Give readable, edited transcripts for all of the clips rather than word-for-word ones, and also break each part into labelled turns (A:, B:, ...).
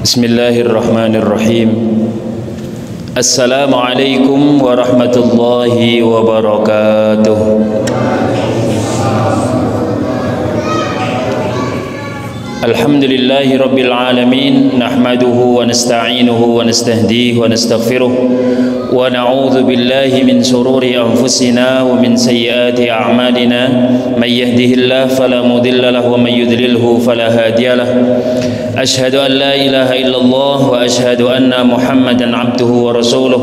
A: Bismillahirrahmanirrahim. Assalamualaikum warahmatullahi wabarakatuh. Alhamdulillahi rabbil alamin, nahmaduhu wa nasta'inuhu wa nastahdihi wa nastaghfiruh wa na'udzu billahi min shururi anfusina wa min sayyiati a'malina. May yahdihillahu fala mudilla lahu wa may yudlilhu fala hadiya lahu. Ashhadu an la ilaha illallah wa ashhadu anna Muhammadan abduhu wa rasuluh.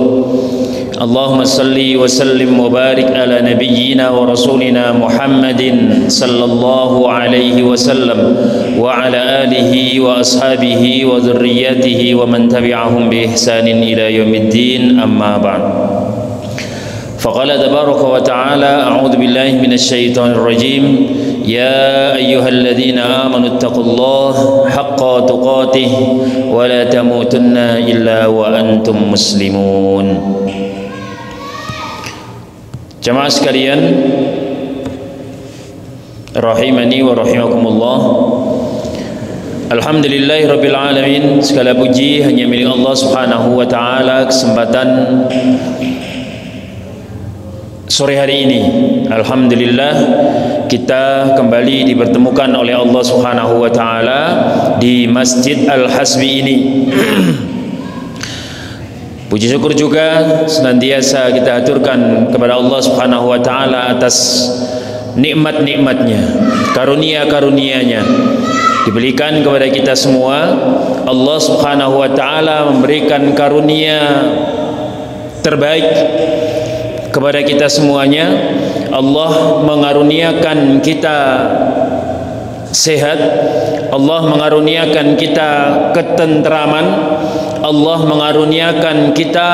A: Allahumma salli wa sallim wa barik ala nabiyyina wa rasulina Muhammadin sallallahu alaihi wasallam wa ala alihi wa ashabihi wa dhurriyyatihi wa man tabi'ahum bi ihsanin ila yaumiddin, amma ba'd. Faqala tabaraka wa ta'ala, a'udzu billahi minasy syaithanir rajim. Ya ayyuhalladzina amanu taqullaha haqqa tuqatih wa la tamutunna illa wa antum muslimun. Jamaah sekalian rahimani wa rahimakumullah. Alhamdulillahirabbil alamin. Segala puji hanya milik Allah Subhanahu wa taala. Kesempatan sore hari ini, alhamdulillah, kita kembali dipertemukan oleh Allah Subhanahu wa taala di Masjid Al-Hasbi ini. Puji syukur juga senantiasa kita aturkan kepada Allah Subhanahu wa taala atas nikmat-nikmatnya, karunia-karunianya diberikan kepada kita semua. Allah Subhanahu wa taala memberikan karunia terbaik kepada kita semuanya. Allah mengaruniakan kita sehat, Allah mengaruniakan kita ketentraman, Allah mengaruniakan kita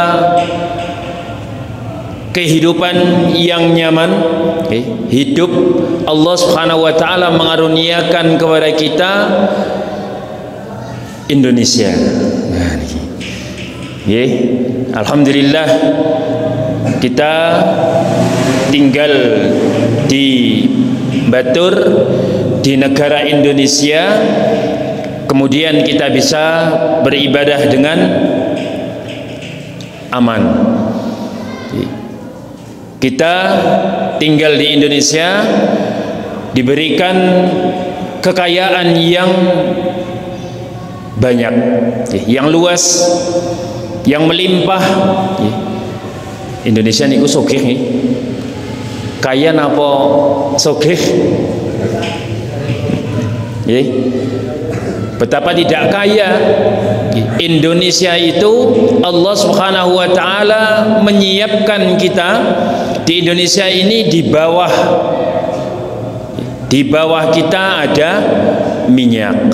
A: kehidupan yang nyaman, hidup. Allah Subhanahu wa taala mengaruniakan kepada kita Indonesia. Alhamdulillah, kita tinggal di Batur, di negara Indonesia, kemudian kita bisa beribadah dengan aman. Kita tinggal di Indonesia, diberikan kekayaan yang banyak, yang luas, yang melimpah. Indonesia niku sugih nih. Kaya napa sugih? Betapa tidak kaya. Indonesia itu Allah Subhanahu wa taala menyiapkan kita di Indonesia ini. Di bawah kita ada minyak,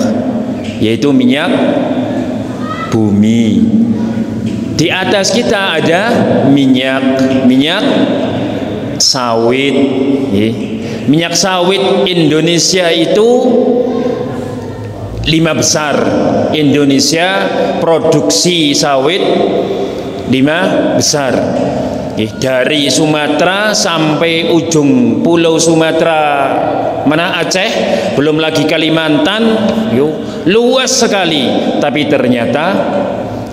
A: yaitu minyak bumi. Di atas kita ada minyak sawit. Minyak sawit Indonesia itu 5 besar. Indonesia produksi sawit 5 besar. Dari Sumatera sampai ujung pulau Sumatera, mana Aceh, belum lagi Kalimantan, luas sekali. Tapi ternyata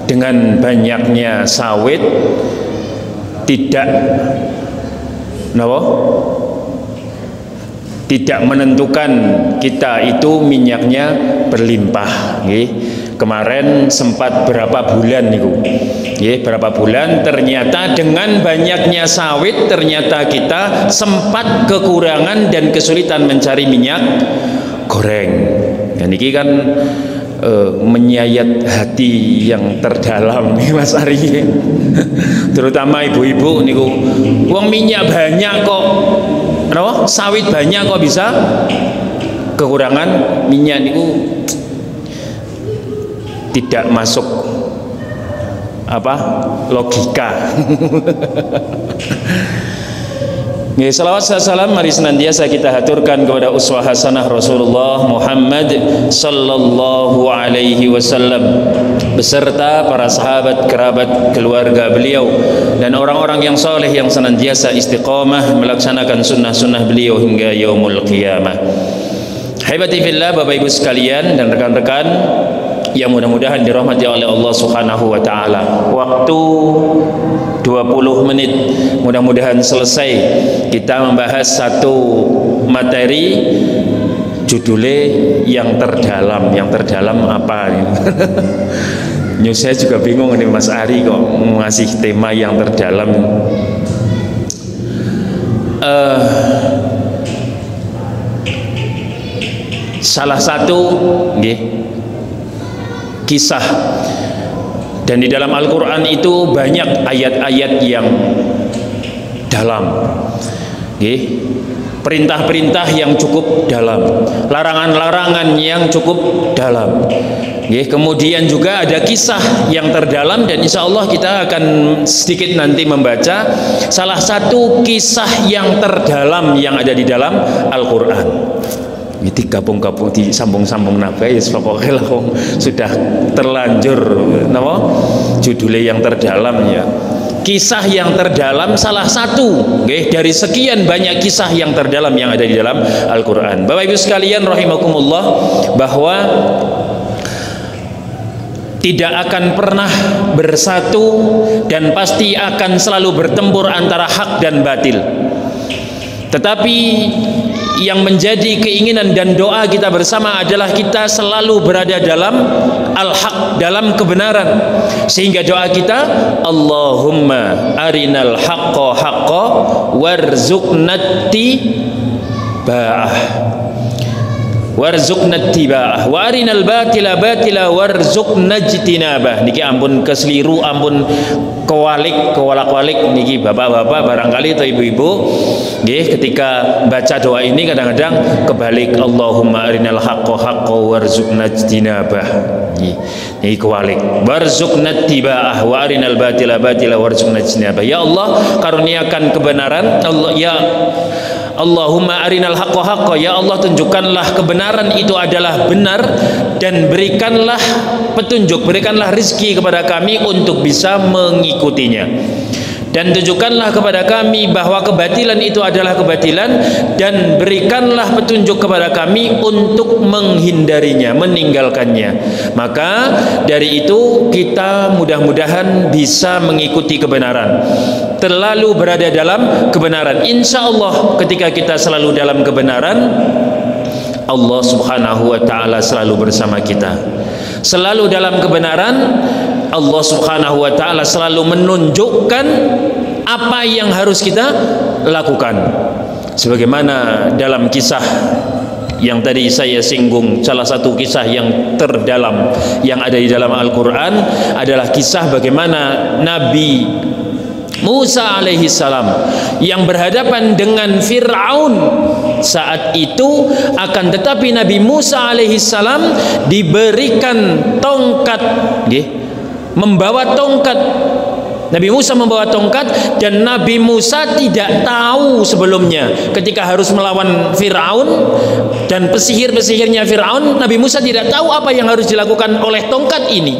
A: dengan banyaknya sawit tidak menentukan kita itu minyaknya berlimpah. Kemarin sempat berapa bulan ternyata dengan banyaknya sawit ternyata kita sempat kekurangan dan kesulitan mencari minyak goreng. Dan ini kan menyayat hati yang terdalam nih Mas Ari, terutama ibu-ibu niku. Wong minyak banyak kok, sawit banyak kok bisa kekurangan minyak niku. Tidak masuk logika. Salawat salam mari senantiasa kita haturkan kepada uswah hasanah Rasulullah Muhammad sallallahu alaihi wasallam beserta para sahabat, kerabat, keluarga beliau dan orang-orang yang soleh yang senantiasa istiqamah melaksanakan sunnah-sunnah beliau hingga yaumul qiyamah. Haibati fillah, Bapak Ibu sekalian dan rekan-rekan yang mudah-mudahan dirahmati oleh Allah Subhanahu wa taala. Waktu 20 menit mudah-mudahan selesai kita membahas satu materi, judulnya yang terdalam apa ini? Saya juga bingung nih Mas Ari kok ngasih tema yang terdalam. Salah satu kisah, dan di dalam Al-Quran itu banyak ayat-ayat yang dalam, perintah-perintah yang cukup dalam, larangan-larangan yang cukup dalam. Kemudian juga ada kisah yang terdalam, dan insya Allah kita akan sedikit nanti membaca salah satu kisah yang terdalam yang ada di dalam Al-Quran. Ini gabung-gabung di sambung-sambung nabai, pokoknya sudah terlanjur judulnya yang terdalam ya. Kisah yang terdalam salah satu dari sekian banyak kisah yang terdalam yang ada di dalam Al-Quran. Bapak Ibu sekalian rahimakumullah, bahwa tidak akan pernah bersatu dan pasti akan selalu bertempur antara hak dan batil. Tetapi yang menjadi keinginan dan doa kita bersama adalah kita selalu berada dalam al-haq, dalam kebenaran. Sehingga doa kita, Allahumma arinal haqqa haqqa warzuqnattiba'ah warzuqnattiba'ah wa arinal batila batila warzuqnajtinabah. Niki ampun keseliru, ampun kewalak-walik niki bapak-bapak barangkali atau ibu-ibu ketika baca doa ini kadang-kadang kebalik, Allahumma arinal haqqa haqqa warzuqnajtinabah. Niki kewalik, warzuqnattiba'ah wa arinal batila batila warzuqnajtinabah. Ya Allah, karuniakan kebenaran. Allahumma arinal haqqa haqqa, ya Allah tunjukkanlah kebenaran itu adalah benar, dan berikanlah petunjuk, berikanlah rizki kepada kami untuk bisa mengikutinya, dan tunjukkanlah kepada kami bahwa kebatilan itu adalah kebatilan, dan berikanlah petunjuk kepada kami untuk menghindarinya, meninggalkannya. Maka dari itu kita mudah-mudahan bisa mengikuti kebenaran, terlalu berada dalam kebenaran. Insya Allah ketika kita selalu dalam kebenaran, Allah Subhanahu wa ta'ala selalu bersama kita. Selalu dalam kebenaran, Allah Subhanahu wa ta'ala selalu menunjukkan apa yang harus kita lakukan. Sebagaimana dalam kisah yang tadi saya singgung, salah satu kisah yang terdalam yang ada di dalam Al-Quran adalah kisah bagaimana Nabi Musa alaihi salam yang berhadapan dengan Fir'aun saat itu, akan tetapi Nabi Musa alaihi salam diberikan tongkat, membawa tongkat. Nabi Musa membawa tongkat, dan Nabi Musa tidak tahu sebelumnya ketika harus melawan Fir'aun dan pesihir-pesihirnya Fir'aun. Nabi Musa tidak tahu apa yang harus dilakukan oleh tongkat ini.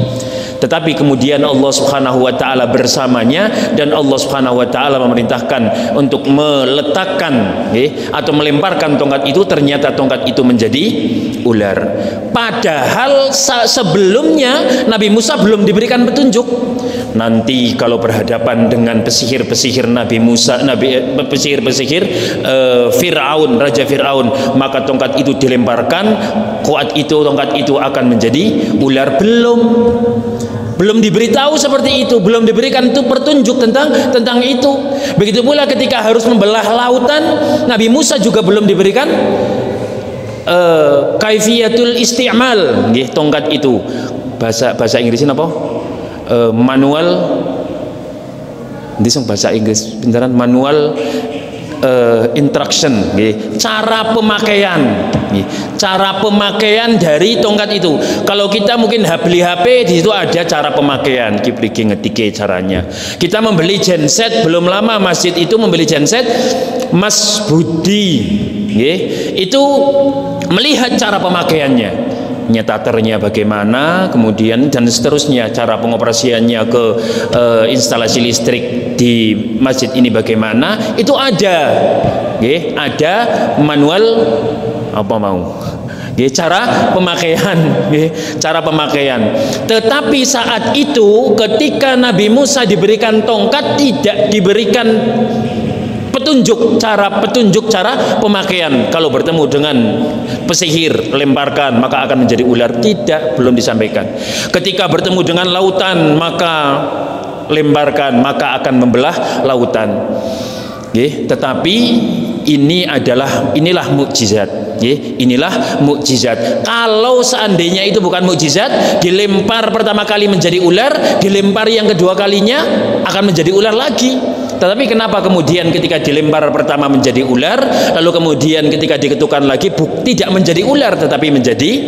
A: Tetapi kemudian Allah Subhanahu wa ta'ala bersamanya, dan Allah Subhanahu wa ta'ala memerintahkan untuk meletakkan atau melemparkan tongkat itu. Ternyata tongkat itu menjadi ular. Padahal sebelumnya Nabi Musa belum diberikan petunjuk. Nanti kalau berhadapan dengan pesihir-pesihir Nabi Musa, pesihir-pesihir Fir'aun, Raja Fir'aun, maka tongkat itu dilemparkan, tongkat itu akan menjadi ular. Belum diberitahu seperti itu, belum diberikan itu petunjuk tentang itu. Begitu pula ketika harus membelah lautan, Nabi Musa juga belum diberikan kaifiyatul isti'mal tongkat itu. Bahasa Inggrisnya apa? Manual, bahasa Inggris pintaran, manual instruction, cara pemakaian, cara pemakaian dari tongkat itu. Kalau kita mungkin beli HP, di situ ada cara pemakaian, ngetike caranya. Kita membeli genset, belum lama masjid itu membeli genset, Mas Budi, itu melihat cara pemakaiannya, nyetaternya bagaimana, kemudian dan seterusnya, cara pengoperasiannya ke instalasi listrik di masjid ini bagaimana, itu ada manual Cara pemakaian, cara pemakaian. Tetapi saat itu ketika Nabi Musa diberikan tongkat, tidak diberikan petunjuk cara pemakaian. Kalau bertemu dengan pesihir, lemparkan maka akan menjadi ular. Tidak, belum disampaikan. Ketika bertemu dengan lautan, maka lemparkan maka akan membelah lautan. Tetapi inilah mukjizat. Inilah mukjizat. Kalau seandainya itu bukan mukjizat, dilempar pertama kali menjadi ular, dilempar yang kedua kalinya akan menjadi ular lagi. Tetapi kenapa kemudian ketika dilempar pertama menjadi ular, lalu kemudian ketika diketukkan lagi tidak menjadi ular, tetapi menjadi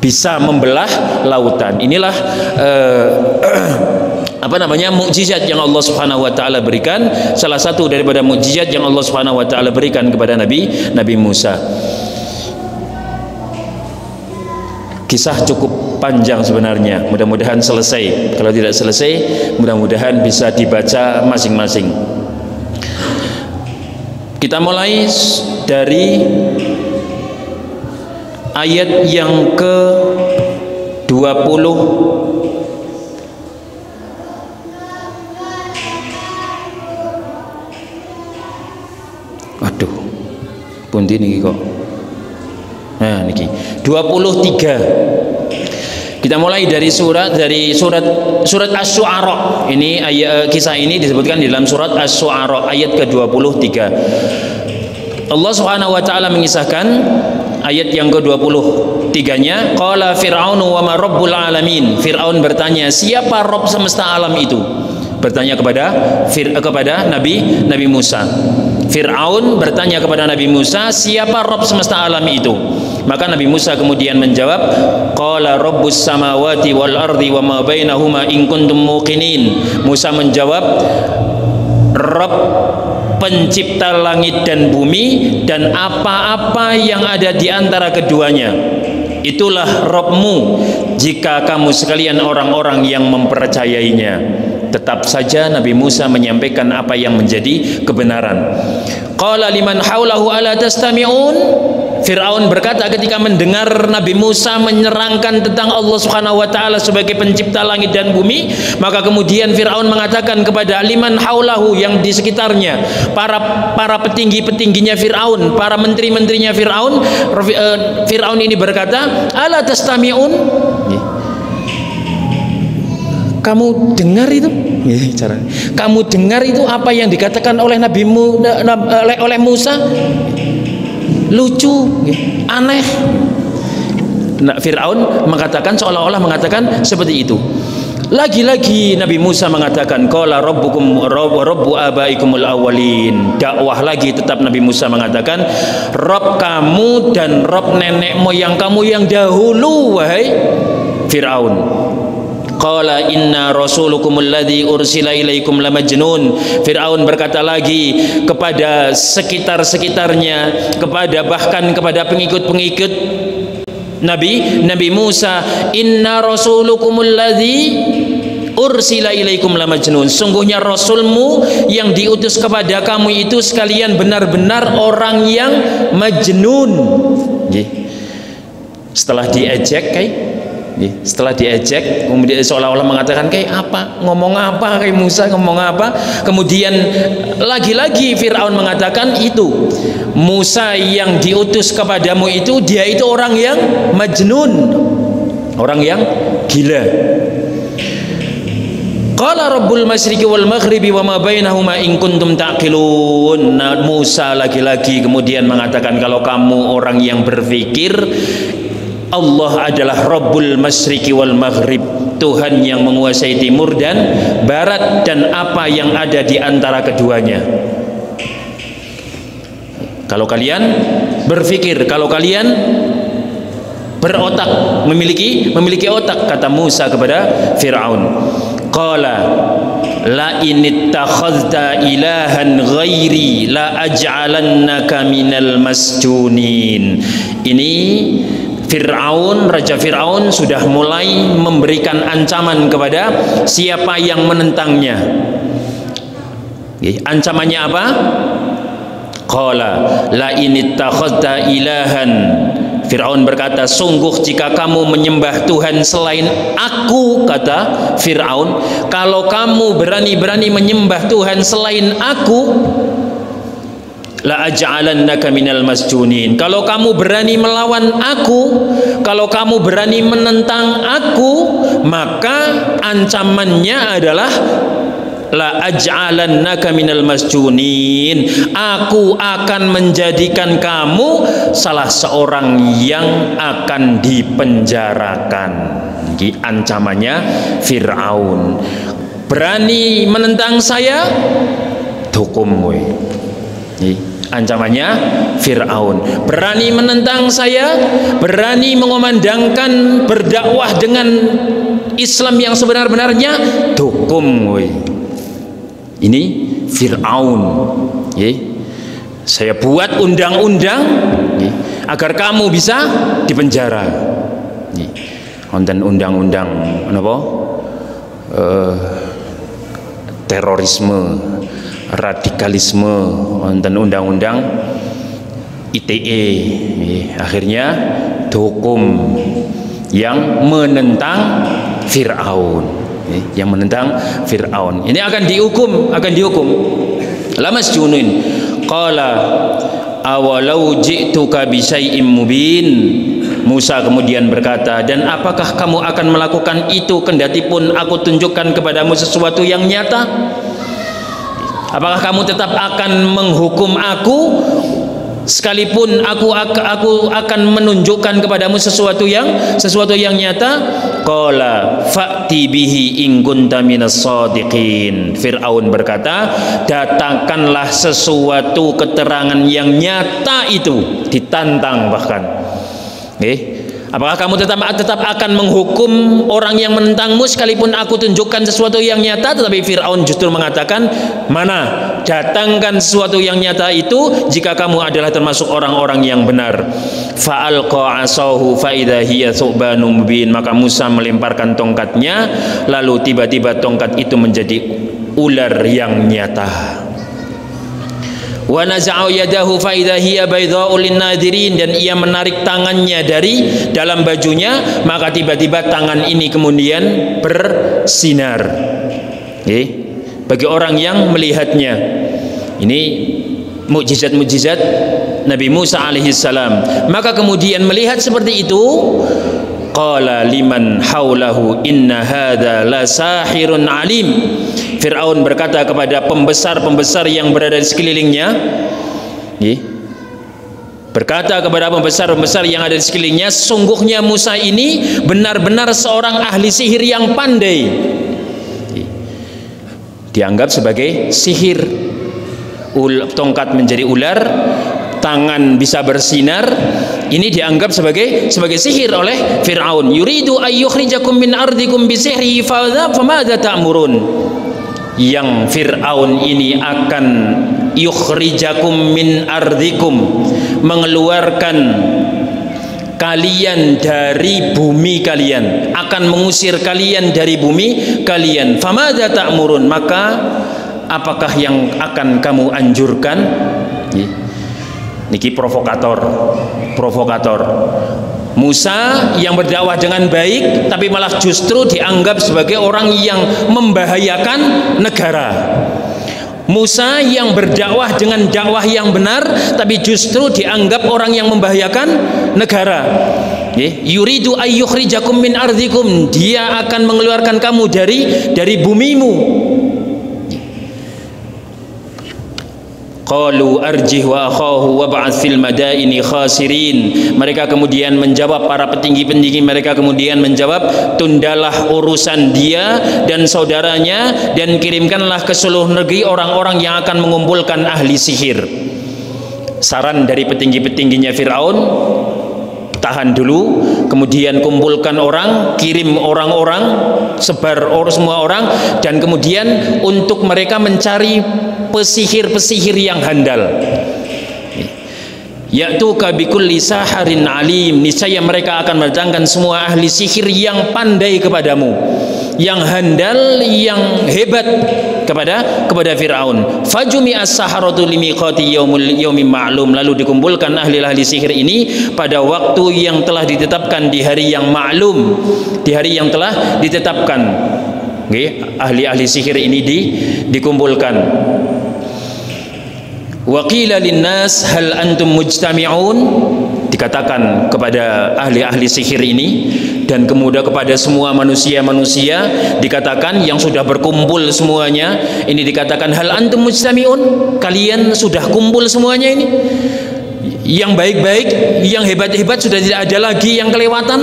A: bisa membelah lautan. Inilah mukjizat yang Allah Subhanahu wa taala berikan, salah satu daripada mukjizat yang Allah Subhanahu wa taala berikan kepada Nabi Musa. Kisah cukup panjang sebenarnya, mudah-mudahan selesai. Kalau tidak selesai, mudah-mudahan bisa dibaca masing-masing. Kita mulai dari ayat yang ke-20. Waduh, pundi niki kok. Nah, niki 23. Kita mulai dari surat Asy-Syu'ara. Ini kisah ini disebutkan di dalam surat Asy-Syu'ara ayat ke-23. Allah Subhanahu wa taala mengisahkan ayat yang ke-23-nya, qala fir'aunu wa ma rabbul alamin. Fir'aun bertanya, siapa Rabb semesta alam itu? Bertanya kepada Nabi Musa. Fir'aun bertanya kepada Nabi Musa, siapa Rabb semesta alam itu? Maka Nabi Musa kemudian menjawab, qala rabbus samawati wal ardi wa ma bainahuma in kuntum muqinin. Musa menjawab, Rabb pencipta langit dan bumi dan apa-apa yang ada di antara keduanya. Itulah Rabbmu jika kamu sekalian orang-orang yang mempercayainya. Tetap saja Nabi Musa menyampaikan apa yang menjadi kebenaran. Qala liman haulahu ala tastami'un. Fir'aun berkata ketika mendengar Nabi Musa menyerangkan tentang Allah Subhanahu wa taala sebagai pencipta langit dan bumi, maka kemudian Fir'aun mengatakan kepada liman haulahu, yang di sekitarnya, para petinggi-petingginya Fir'aun, para menteri-menterinya Fir'aun. Fir'aun ini berkata, ala tastami'un, kamu dengar itu? Kamu dengar itu apa yang dikatakan oleh oleh Musa? Lucu, aneh. Nah, Fir'aun mengatakan, seolah-olah mengatakan seperti itu. Lagi-lagi Nabi Musa mengatakan, qala rabbukum rabbu abaikumul awwalin. Dakwah lagi, tetap Nabi Musa mengatakan, Rabb kamu dan Rabb nenek moyang kamu yang dahulu, wahai Fir'aun. Qala inna rasulukumul ladzi ursila ilaikum lamajnun. Fir'aun berkata lagi kepada sekitar-sekitarnya, bahkan kepada pengikut-pengikut Nabi Musa, inna rasulukumul ladzi ursila ilaikum lamajnun. Sungguhnya rasulmu yang diutus kepada kamu itu sekalian benar-benar orang yang majnun. Setelah diejek setelah diejek, kemudian seolah-olah mengatakan, kayak apa, ngomong apa, kayak Musa ngomong apa. Kemudian lagi-lagi Fir'aun mengatakan, itu Musa yang diutus kepadamu itu, dia itu orang yang majnun, orang yang gila. Qala rabbul masyriqi wal maghribi wa ma bainahuma in kuntum taqilun. Nah, Musa lagi-lagi kemudian mengatakan, kalau kamu orang yang berpikir, Allah adalah Rabbul Masyriqi wal Maghrib, Tuhan yang menguasai timur dan barat dan apa yang ada di antara keduanya. Kalau kalian berpikir, kalau kalian berotak, memiliki otak, kata Musa kepada Fir'aun. Qala la inittakhadhta ilahan ghairi la aj'alannaka minal masjunin. Ini Fir'aun, Raja Fir'aun sudah mulai memberikan ancaman kepada siapa yang menentangnya. Ancamannya apa? Qala la inittakhadhta ilahan Fir'aun berkata, sungguh jika kamu menyembah Tuhan selain aku, kata Fir'aun, kalau kamu berani-berani menyembah Tuhan selain aku, la aj'alannaka minal masjunin. Kalau kamu berani melawan aku, kalau kamu berani menentang aku, maka ancamannya adalah la aj'alannaka minal masjunin. Aku akan menjadikan kamu salah seorang yang akan dipenjarakan. Ini ancamannya Fir'aun. Berani menentang saya, hukum gue. Ini ancamannya Fir'aun. Berani menentang saya, berani mengumandangkan berdakwah dengan Islam yang sebenar-benarnya, hukum gue. Ini Fir'aun. Saya buat undang-undang agar kamu bisa dipenjara. Konten undang-undang apa? Terorisme, radikalisme, konten undang-undang ITE. Akhirnya hukum yang menentang Fir'aun. Yang menentang Fir'aun ini akan dihukum, lamas junin. Qala awalau ji'tuka bi syai'im mubin. Musa kemudian berkata, dan apakah kamu akan melakukan itu kendati pun aku tunjukkan kepadamu sesuatu yang nyata? Apakah kamu tetap akan menghukum aku sekalipun aku akan menunjukkan kepadamu sesuatu yang nyata? Qala fa'ti bihi in kunta minas shadiqin. Fir'aun berkata, datangkanlah sesuatu keterangan yang nyata itu, ditantang bahkan. Apakah kamu tetap akan menghukum orang yang menentangmu sekalipun aku tunjukkan sesuatu yang nyata? Tetapi Fir'aun justru mengatakan, mana, datangkan sesuatu yang nyata itu jika kamu adalah termasuk orang-orang yang benar. Fa'alqa 'asahu fa idza hiya thubanun mubin. Maka Musa melemparkan tongkatnya, lalu tiba-tiba tongkat itu menjadi ular yang nyata. Wa naza'u yadahu fa idza hiya baydha'u lin-nadirin. Dan ia menarik tangannya dari dalam bajunya, maka tiba-tiba tangan ini kemudian bersinar bagi orang yang melihatnya. Ini mukjizat-mukjizat Nabi Musa alaihi salam. Maka kemudian melihat seperti itu, qala liman haulahu inna hadza la sahirun alim. Fir'aun berkata kepada pembesar-pembesar yang berada di sekelilingnya, berkata kepada pembesar-pembesar yang ada di sekelilingnya, sungguhnya Musa ini benar-benar seorang ahli sihir yang pandai. Dianggap sebagai sihir. Tongkat menjadi ular, tangan bisa bersinar. Ini dianggap sebagai sihir oleh Fir'aun. Yuridu ayyukhrijakum min ardikum bisihrihi famadza ta'murun. Yang Fir'aun ini akan yukhrijakum min ardikum, mengeluarkan kalian dari bumi kalian, akan mengusir kalian dari bumi kalian. Famadza ta'murun, maka apakah yang akan kamu anjurkan? Niki provokator. Musa yang berdakwah dengan baik, tapi malah justru dianggap sebagai orang yang membahayakan negara. Musa yang berdakwah dengan dakwah yang benar, tapi justru dianggap orang yang membahayakan negara. Yuridu ayyukhrijakum min ardikum, dia akan mengeluarkan kamu dari bumimu. Qalu arjih wa akhahu wab'ats fil madaini khasirin. Mereka kemudian menjawab, para petinggi-petinggi mereka kemudian menjawab, tundalah urusan dia dan saudaranya dan kirimkanlah ke seluruh negeri orang-orang yang akan mengumpulkan ahli sihir. Saran dari petinggi-petingginya Fir'aun, tahan dulu, kemudian kumpulkan orang, kirim orang-orang, sebar semua orang, dan kemudian untuk mereka mencari pesihir-pesihir yang handal. Ya'tuka bikulli saharin alim. Niscaya mereka akan mendatangkan semua ahli sihir yang pandai kepadamu, yang handal, yang hebat. kepada Fir'aun. Fajumi as-saharatu limiqati yaumin ma'lum, lalu dikumpulkan ahli-ahli sihir ini pada waktu yang telah ditetapkan, di hari yang maklum, di hari yang telah ditetapkan. Ahli-ahli sihir ini dikumpulkan. Wa qila linnas hal antum mujtami'un, dikatakan kepada ahli-ahli sihir ini dan kemudian kepada semua manusia-manusia dikatakan yang sudah berkumpul semuanya ini, dikatakan hal antum mujtami'un, kalian sudah kumpul semuanya ini, yang baik-baik, yang hebat-hebat sudah tidak ada lagi yang kelewatan,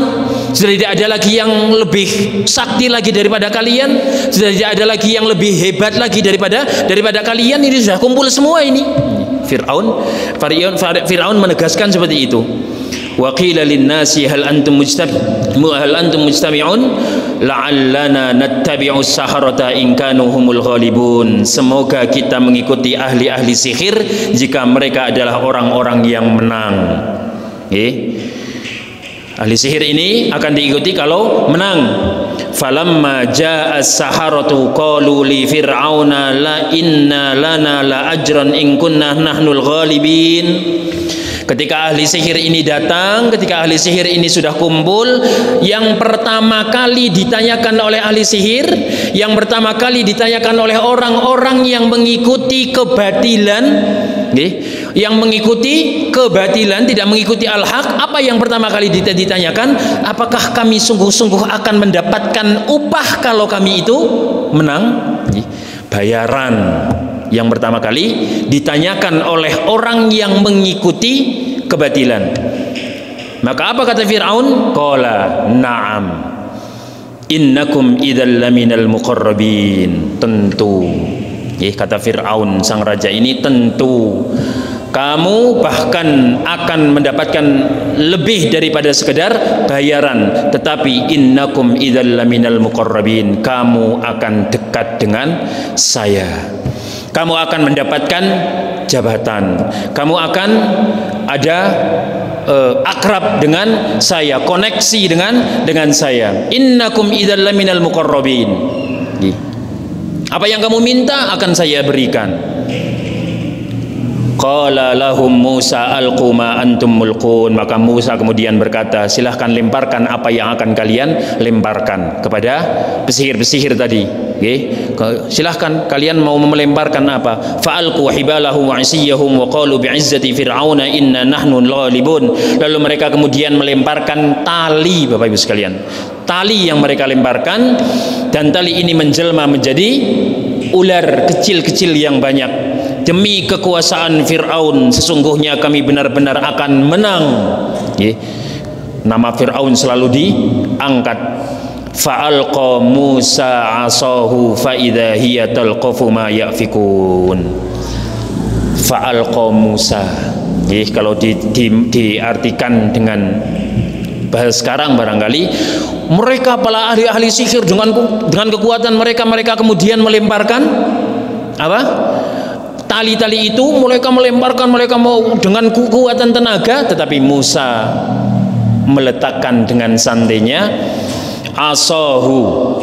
A: sudah tidak ada lagi yang lebih sakti lagi daripada kalian, sudah tidak ada lagi yang lebih hebat lagi daripada kalian, ini sudah kumpul semua ini. Fir'aun menegaskan seperti itu. Wa qila lin-nasi hal antum mujtami'un la'allana nattabi'us saharata in kanu humul ghalibun. Semoga kita mengikuti ahli-ahli sihir jika mereka adalah orang-orang yang menang. Ahli sihir ini akan diikuti kalau menang. Falamma jaa as-saharatu qalu li fir'auna la inna lana la ajran in kunna nahnul ghalibin. Ketika ahli sihir ini datang, ketika ahli sihir ini sudah kumpul, yang pertama kali ditanyakan oleh ahli sihir, yang pertama kali ditanyakan oleh orang-orang yang mengikuti kebatilan, yang mengikuti kebatilan, tidak mengikuti al-haq, apa yang pertama kali ditanyakan? Apakah kami sungguh-sungguh akan mendapatkan upah kalau kami itu menang? Bayaran yang pertama kali ditanyakan oleh orang yang mengikuti kebatilan. Maka apa kata Fir'aun? Qala na'am innakum idzal laminal muqarrabin. Tentu, kata Fir'aun sang raja ini, tentu kamu bahkan akan mendapatkan lebih daripada sekedar bayaran, tetapi innakum idzal laminal muqarrabin, kamu akan dekat dengan saya, kamu akan mendapatkan jabatan, kamu akan ada akrab dengan saya, koneksi dengan saya. Innakum idzal laminal muqarrabin. Apa yang kamu minta akan saya berikan. Qala lahum Musa alqu ma antum mulqun. Maka Musa kemudian berkata, silahkan lemparkan apa yang akan kalian lemparkan kepada pesihir-pesihir tadi. Silahkan kalian mau melemparkan apa. Fa'alqu hibalahum wa isiyahum wa qalu bi'izzati fir'auna inna nahnu ghalibun. Lalu mereka kemudian melemparkan tali, Bapak Ibu sekalian. Tali yang mereka lemparkan, dan tali ini menjelma menjadi ular kecil-kecil yang banyak. Demi kekuasaan Fir'aun, sesungguhnya kami benar-benar akan menang. Nama Fir'aun selalu diangkat. Fa'alqa Musa asahu fa'idha hiya talqafu ma ya'fikun. Fa'alqa Musa, kalau diartikan dengan bahasa sekarang barangkali, mereka para ahli-ahli sihir dengan kekuatan mereka kemudian melemparkan apa? Tali-tali itu mereka melemparkan, mereka mau dengan kekuatan tenaga, tetapi Musa meletakkan dengan santainya asahu,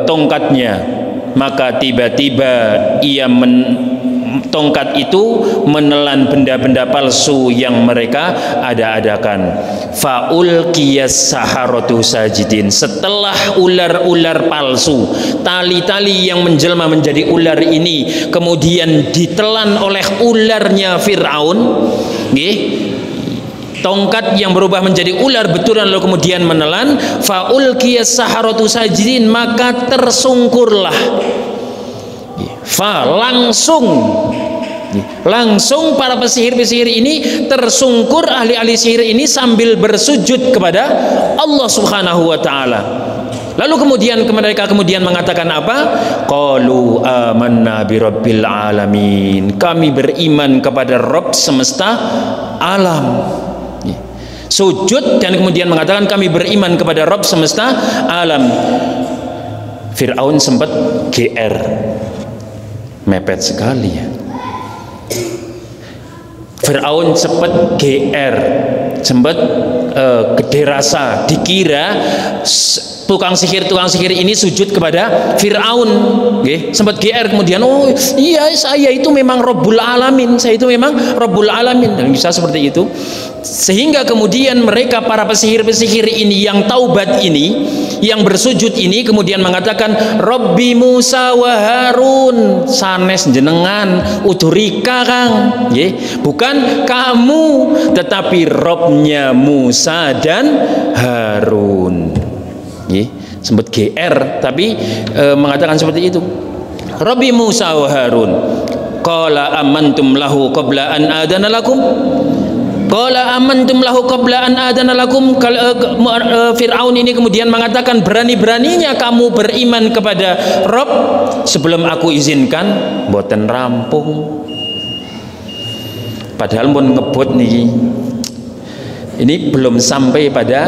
A: tongkatnya, maka tiba-tiba tongkat itu menelan benda-benda palsu yang mereka ada-adakan. Faul qiyas saharatu sajidin. Setelah ular-ular palsu, tali-tali yang menjelma menjadi ular ini kemudian ditelan oleh ularnya Fir'aun, tongkat yang berubah menjadi ular betulan lalu kemudian menelan. Faul qiyas saharatu sajidin, maka tersungkurlah, langsung para pesihir-pesihir ini tersungkur, ahli-ahli sihir ini sambil bersujud kepada Allah Subhanahu wa taala. Lalu kemudian mereka mengatakan apa? Qalu amanna bi rabbil alamin. Kami beriman kepada Rabb semesta alam. Sujud dan kemudian mengatakan kami beriman kepada Rabb semesta alam. Fir'aun sempat GR, mepet sekali ya. Fir'aun sempat GR, sempat gede rasa, dikira tukang sihir ini sujud kepada Fir'aun, sempat GR kemudian, oh iya saya itu memang Rabbul Alamin, saya itu memang Rabbul Alamin, dan bisa seperti itu. Sehingga kemudian mereka para pesihir-pesihir ini yang taubat ini, yang bersujud ini kemudian mengatakan Rabbi Musa wa Harun, sanes jenengan udurika Kang, bukan kamu tetapi Robnya Musa dan Harun. Sempat GR tapi mengatakan seperti itu. Rabbi Musa wa Harun. Qala amantum lahu qabla an adana lakum. Qala amantum lahu qabla an adana lakum. Fir'aun ini kemudian mengatakan, berani-beraninya kamu beriman kepada Rabb sebelum aku izinkan. Mboten rampung. Padahal pun ngebut nih. Ini belum sampai pada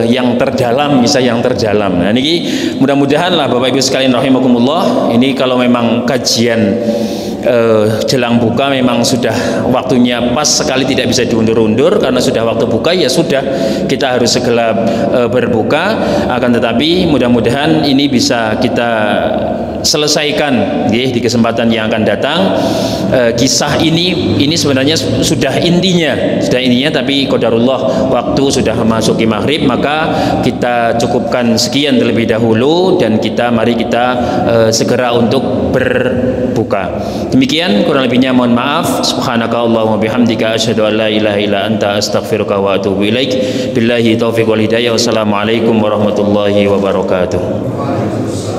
A: yang terdalam, bisa yang terdalam. Nah ini mudah-mudahan lah Bapak Ibu sekalian rahimakumullah, ini kalau memang kajian jelang buka memang sudah waktunya pas sekali, tidak bisa diundur-undur karena sudah waktu buka, ya sudah kita harus segera berbuka. Akan tetapi mudah-mudahan ini bisa kita selesaikan di kesempatan yang akan datang. Kisah ini sebenarnya sudah intinya, tapi qadarullah waktu sudah memasuki maghrib, maka kita cukupkan sekian terlebih dahulu dan mari kita segera untuk berbuka. Demikian kurang lebihnya mohon maaf. Subhanakallahumma bihamdika asyhadu an la ilaha illa anta astaghfiruka wa atubu ilaik. Billahi taufiq wal hidayah. Wassalamualaikum warahmatullahi wabarakatuh.